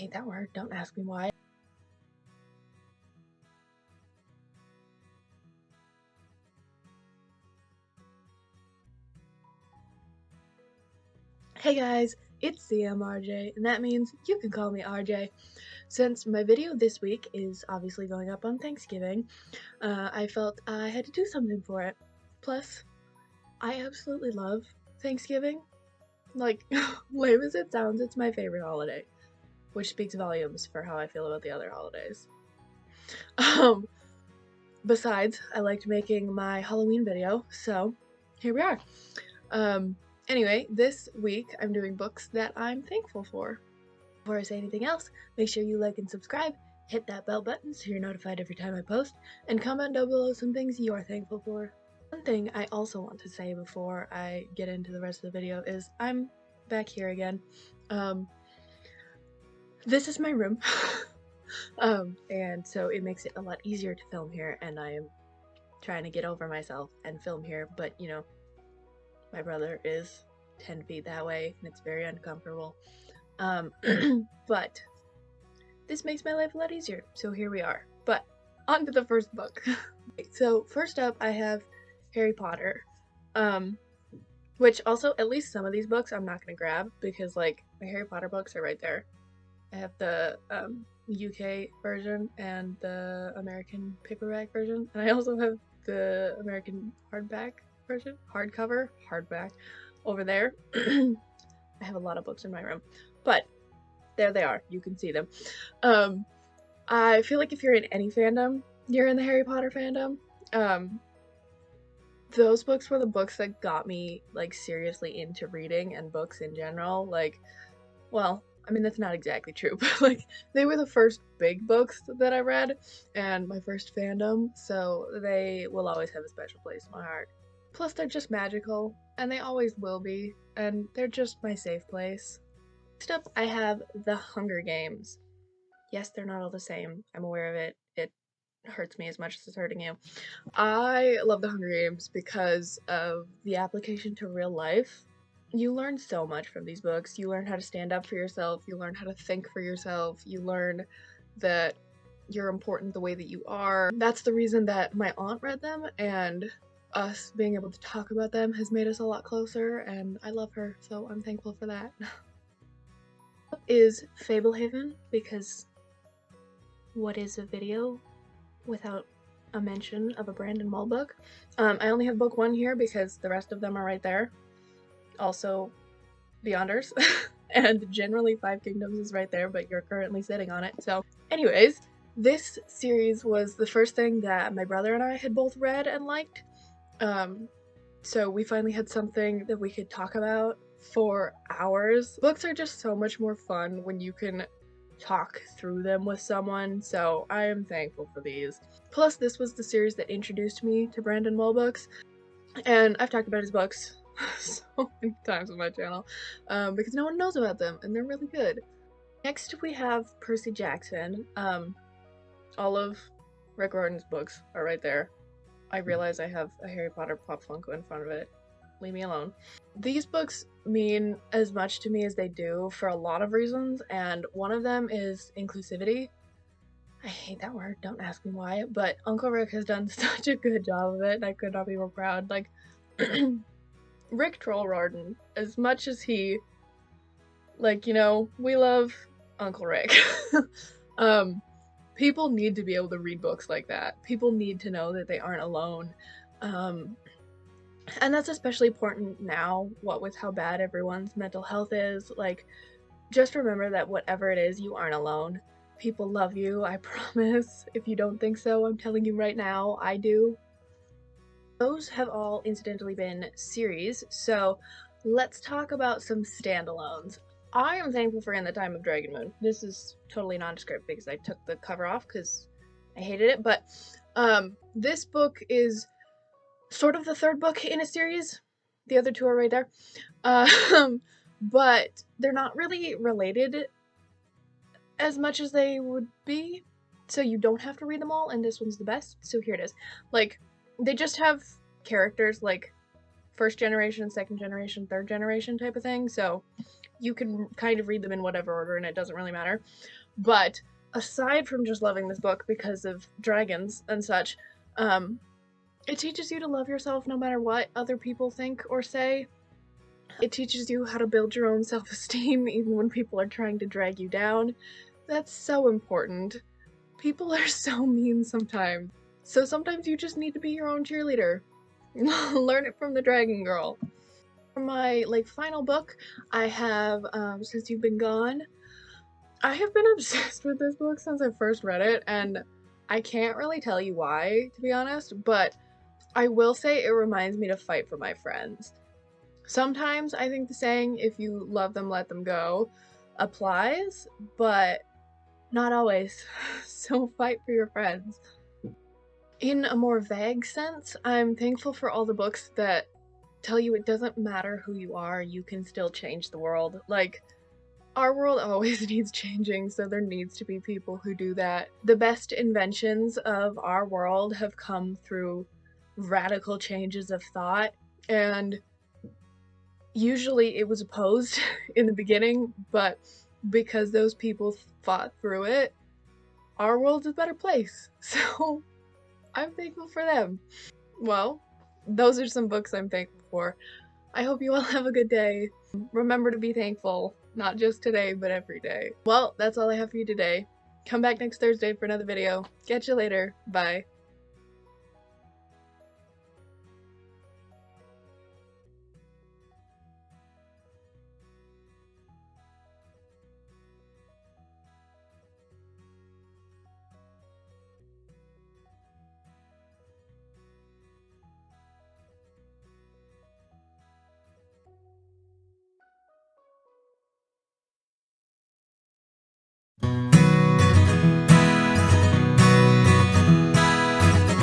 hate that word. Don't ask me why. Hey guys, it's CMRJ, and that means you can call me RJ. Since my video this week is obviously going up on Thanksgiving, I felt I had to do something for it. Plus, I absolutely love Thanksgiving. Like, lame as it sounds, it's my favorite holiday, which speaks volumes for how I feel about the other holidays. Besides, I liked making my Halloween video, so here we are. Anyway, this week I'm doing books that I'm thankful for. Before I say anything else, make sure you like and subscribe, hit that bell button so you're notified every time I post, and comment down below some things you are thankful for. One thing I also want to say before I get into the rest of the video is I'm back here again. This is my room, and so it makes it a lot easier to film here, and I am trying to get over myself and film here, but you know, my brother is 10 feet that way, and it's very uncomfortable. But this makes my life a lot easier, so here we are. But on to the first book. So first up, I have Harry Potter, which also, at least some of these books I'm not gonna grab because like my Harry Potter books are right there. I have the UK version and the American paperback version, and I also have the American hardback version, hardback over there. I have a lot of books in my room, but there they are, you can see them. I feel like if you're in any fandom, you're in the Harry Potter fandom. Those books were the books that got me like seriously into reading and books in general. Like, well, I mean that's not exactly true, but like they were the first big books that I read and my first fandom, so they will always have a special place in my heart. Plus they're just magical, and they always will be, and they're just my safe place. Next up, I have The Hunger Games. Yes, they're not all the same. I'm aware of it. It hurts me as much as it's hurting you. I love The Hunger Games because of the application to real life. You learn so much from these books. You learn how to stand up for yourself. You learn how to think for yourself. You learn that you're important the way that you are. That's the reason that my aunt read them, and us being able to talk about them has made us a lot closer, and I love her, so I'm thankful for that. Is Fablehaven, because what is a video without a mention of a Brandon Mull book? I only have book 1 here because the rest of them are right there. Also, Beyonders. And generally Five Kingdoms is right there, but you're currently sitting on it. So anyways, this series was the first thing that my brother and I had both read and liked. So we finally had something that we could talk about for hours. Books are just so much more fun when you can talk through them with someone, so I am thankful for these. Plus, this was the series that introduced me to Brandon Mull books, and I've talked about his books so many times on my channel, because no one knows about them, and they're really good. Next, we have Percy Jackson. All of Rick Riordan's books are right there. I realize I have a Harry Potter Pop Funko in front of it. Leave me alone. These books mean as much to me as they do for a lot of reasons, and one of them is inclusivity. I hate that word, don't ask me why, but Uncle Rick has done such a good job of it, and I could not be more proud. Like, Rick Troll Riordan, as much as he, like, you know, we love Uncle Rick. People need to be able to read books like that. People need to know that they aren't alone. And that's especially important now, what with how bad everyone's mental health is. Like, just remember that whatever it is, you aren't alone. People love you, I promise. If you don't think so, I'm telling you right now, I do. Those have all incidentally been series, so let's talk about some standalones. I am thankful for In the Time of Dragon Moon. This is totally nondescript because I took the cover off because I hated it, but this book is sort of the third book in a series. The other 2 are right there. But they're not really related as much as they would be, so you don't have to read them all, and this one's the best, so here it is. Like, they just have characters like 1st generation, 2nd generation, 3rd generation type of thing, so You can kind of read them in whatever order and it doesn't really matter. But aside from just loving this book because of dragons and such, it teaches you to love yourself no matter what other people think or say. It teaches you how to build your own self-esteem even when people are trying to drag you down. That's so important. People are so mean sometimes. So sometimes you just need to be your own cheerleader. Learn it from the Dragon Girl. For my final book, I have Since You've Been Gone. I have been obsessed with this book since I first read it, and I can't really tell you why, to be honest, but I will say it reminds me to fight for my friends. Sometimes I think the saying, if you love them, let them go, applies, but not always. So fight for your friends. In a more vague sense, I'm thankful for all the books that tell you it doesn't matter who you are, you can still change the world. Like, our world always needs changing, so there needs to be people who do that. The best inventions of our world have come through radical changes of thought, and usually it was opposed in the beginning, but because those people fought through it, our world's a better place. So I'm thankful for them. Well, those are some books I'm thankful for. I hope you all have a good day. Remember to be thankful, not just today, but every day. Well, that's all I have for you today. Come back next Thursday for another video. Catch you later. Bye.